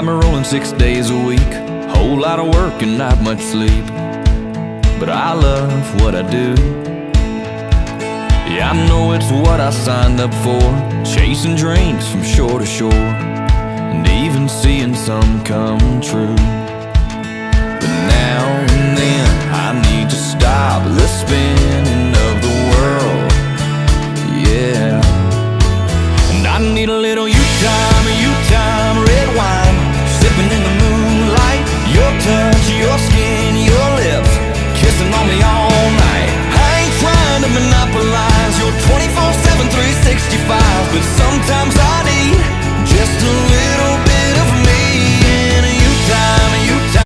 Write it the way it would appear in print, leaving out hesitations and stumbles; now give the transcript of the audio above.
me rolling 6 days a week, whole lot of work and not much sleep, but I love what I do. Yeah, I know it's what I signed up for, chasing dreams from shore to shore, and even seeing some come true.